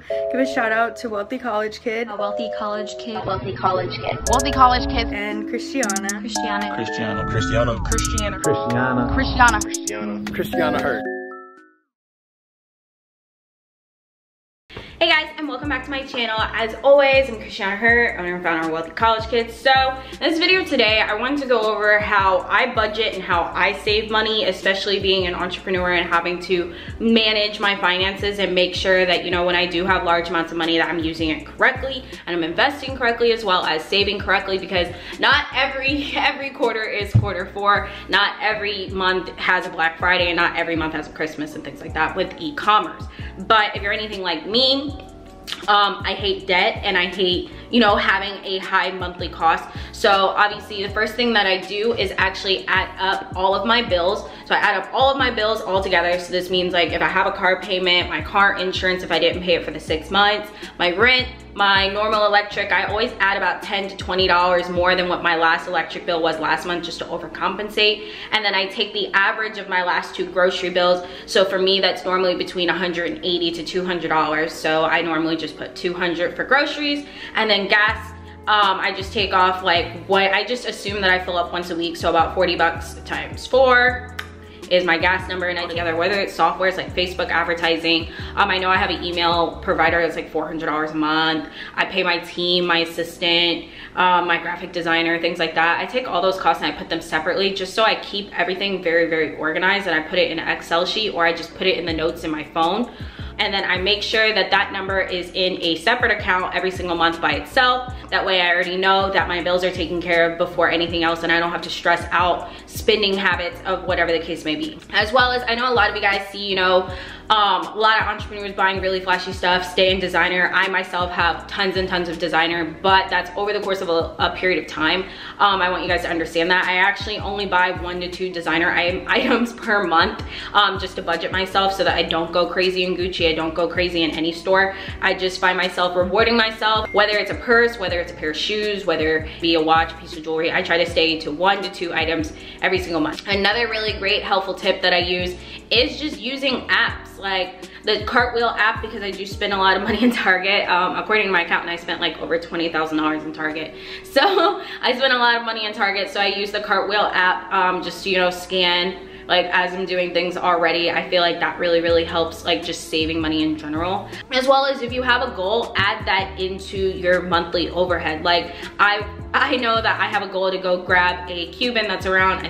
Give a shout out to Wealthy College Kid, Wealthy College Kid, Wealthy College Kid, Wealthy College Kid, and Christianna. Christianna Hurt. Hey guys, and welcome back to my channel. As always, I'm Christianna Hurt, owner and founder of Wealthy College Kids. So in this video today, I wanted to go over how I budget and how I save money, especially being an entrepreneur and having to manage my finances and make sure that, you know, when I do have large amounts of money that I'm using it correctly and I'm investing correctly as well as saving correctly, because not every quarter is quarter four. Not every month has a Black Friday and not every month has a Christmas and things like that with e-commerce. But if you're anything like me, I hate debt and I hate, you know, having a high monthly cost. So obviously the first thing that I do is actually add up all of my bills. So I add up all of my bills all together. So this means, like, if I have a car payment, my car insurance, if I didn't pay it for the 6 months, my rent, my normal electric, I always add about $10 to $20 more than what my last electric bill was last month, just to overcompensate. And then I take the average of my last 2 grocery bills. So for me, that's normally between $180 to $200. So I normally just put $200 for groceries, and then gas, I just take off like what I just assume that I fill up once a week. So about 40 bucks times 4 is my gas number, and altogether, whether it's softwares like Facebook advertising, I know I have an email provider that's like $400 a month. I pay my team, my assistant, my graphic designer, things like that. I take all those costs and I put them separately, just so I keep everything very, very organized, and I put it in an Excel sheet, or I just put it in the notes in my phone. And then I make sure that that number is in a separate account every single month by itself. That way I already know that my bills are taken care of before anything else, and I don't have to stress out spending habits of whatever the case may be. As well as, I know a lot of you guys see, you know, a lot of entrepreneurs buying really flashy stuff, stay in designer. I myself have tons and tons of designer, but that's over the course of a period of time. I want you guys to understand that. I actually only buy 1 to 2 designer items per month, just to budget myself so that I don't go crazy in Gucci. I don't go crazy in any store. I just find myself rewarding myself, whether it's a purse, whether it's a pair of shoes, whether it be a watch, a piece of jewelry. I try to stay to 1 to 2 items every single month. Another really great helpful tip that I use is just using apps like the Cartwheel app, because I do spend a lot of money in Target. According to my accountant, I spent like over $20,000 in Target. So I spent a lot of money in Target, so I use the Cartwheel app just to, you know, scan like as I'm doing things already. I feel like that really, really helps, like just saving money in general. As well as, if you have a goal, add that into your monthly overhead. Like I know that I have a goal to go grab a Cuban that's around,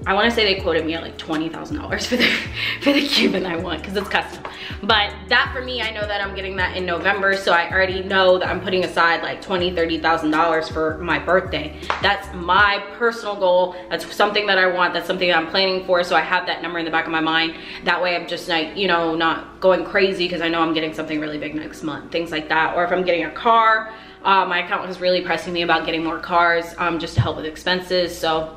I want to say they quoted me at like $20,000 for the Cuban I want, because it's custom. But that, for me, I know that I'm getting that in November, so I already know that I'm putting aside like $20,000, $30,000 for my birthday. That's my personal goal. That's something that I want. That's something that I'm planning for. So I have that number in the back of my mind. That way I'm just like, you know, not going crazy, because I know I'm getting something really big next month, things like that. Or if I'm getting a car, my accountant is really pressing me about getting more cars, just to help with expenses. So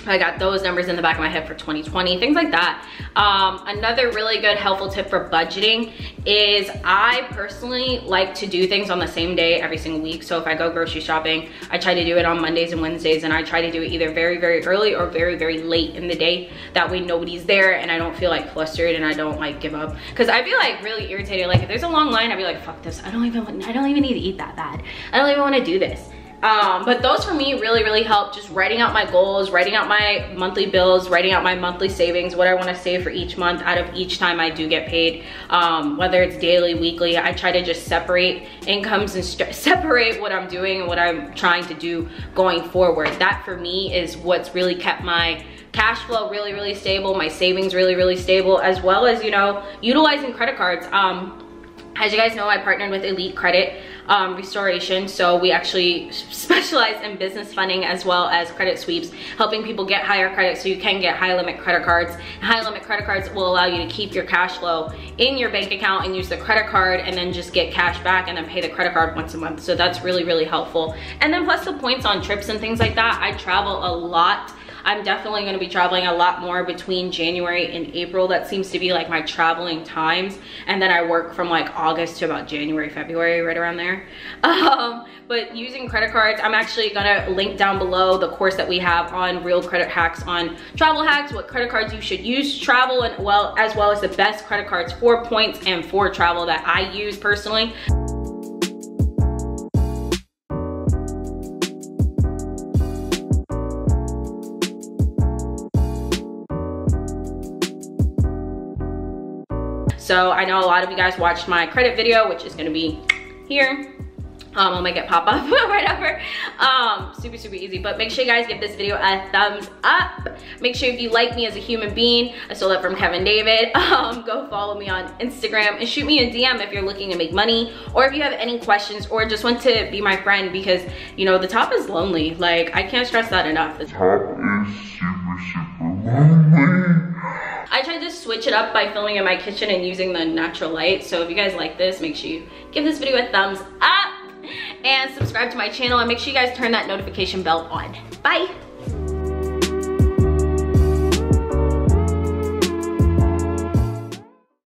I got those numbers in the back of my head for 2020, things like that. Another really good helpful tip for budgeting is, I personally like to do things on the same day every single week. So if I go grocery shopping, I try to do it on Mondays and Wednesdays, and I try to do it either very, very early or very, very late in the day. That way nobody's there and I don't feel like flustered and I don't like give up. Because I feel like really irritated. Like if there's a long line, I'd be like, fuck this. I don't even need to eat that bad. I don't even want to do this. But those for me really, really help. Just writing out my goals, writing out my monthly bills, writing out my monthly savings, what I want to save for each month out of each time I do get paid, whether it's daily, weekly. I try to just separate incomes and separate what I'm doing and what I'm trying to do going forward. That for me is what's really kept my cash flow really, really stable, my savings really, really stable, as well as, you know, utilizing credit cards. As you guys know, I partnered with Elite Credit Restoration, so we actually specialize in business funding as well as credit sweeps, helping people get higher credit so you can get high limit credit cards. And high limit credit cards will allow you to keep your cash flow in your bank account and use the credit card, and then just get cash back and then pay the credit card once a month. So that's really, really helpful. And then plus the points on trips and things like that. I travel a lot. I'm definitely going to be traveling a lot more between January and April. That seems to be like my traveling times. And then I work from like August to about January, February, right around there. But using credit cards, I'm actually gonna link down below the course that we have on real credit hacks on travel hacks, what credit cards you should use to travel, and as well as the best credit cards for points and for travel that I use personally. So I know a lot of you guys watched my credit video, which is gonna be here. I'll make it pop up right over. Super easy, but make sure you guys give this video a thumbs up. Make sure if you like me as a human being, I stole that from Kevin David, go follow me on Instagram and shoot me a DM if you're looking to make money, or if you have any questions or just want to be my friend, because you know, the top is lonely. Like, I can't stress that enough. The top is super lonely. I tried to switch it up by filming in my kitchen and using the natural light. So if you guys like this, make sure you give this video a thumbs up and subscribe to my channel, and make sure you guys turn that notification bell on. Bye.